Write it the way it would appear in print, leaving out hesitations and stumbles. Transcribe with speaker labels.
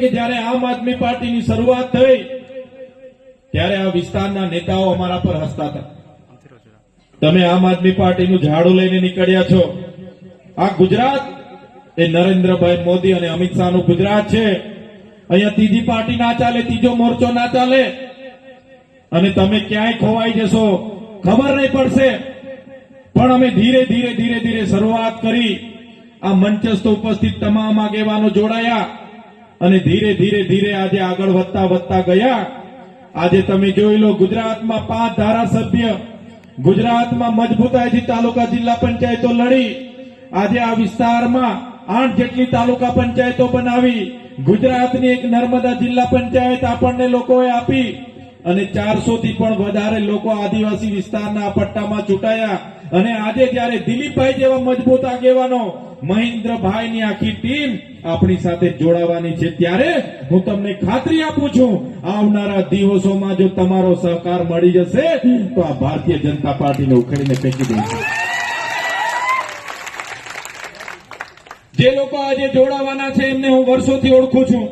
Speaker 1: કે જ્યારે આમ આદમી પાર્ટીની શરૂઆત થઈ ત્યારે આ વિસ્તારના નેતાઓ અમારા પર હસતા હતા. તમે આમ આદમી પાર્ટીનું ઝાડું લઈને નીકળ્યા છો. આ ગુજરાત એ નરેન્દ્રભાઈ મોદી અને અમિત શાહનું ગુજરાત છે. અહીંયા ત્રીજી પાર્ટી ના ચાલે, ત્રીજો મોરચો ના ચાલે અને તમે ક્યાંય ખોવાઈ જશો ખબર નહીં પડશે. પણ અમે ધીરે ધીરે ધીરે ધીરે શરૂઆત કરી. આ મંચસ્થ ઉપસ્થિત તમામ આગેવાનો જોડાયા અને ધીરે ધીરે ધીરે આજે આગળ વધતા વધતા ગયા. આજે તમે જોઈ લો, ગુજરાતમાં 5 ધારાસભ્ય, ગુજરાતમાં મજબૂતાઈથી તાલુકા જિલ્લા પંચાયતો લડી આજે આ વિસ્તારમાં 8 જેટલી તાલુકા પંચાયતો બનાવી. ગુજરાતની એક નર્મદા જિલ્લા પંચાયત આપણને લોકોએ આપી અને 400 થી પણ વધારે લોકો આદિવાસી વિસ્તારના પટ્ટામાં ચૂંટાયા. અને આજે જ્યારે દિલીપભાઈ જેવા મજબૂત આગેવાનો, મહેન્દ્રભાઈની આખી ટીમ આપણી સાથે જોડાવાની છે, ત્યારે હું તમને ખાતરી આપું છું, આવનારા દિવસોમાં જો તમારો સહકાર મળી જશે તો આ ભારતીય જનતા પાર્ટીને ઉખેડીને ફેંકી દઈશું. જે લોકો આજે જોડાવાના છે એમને હું વર્ષોથી ઓળખું છું.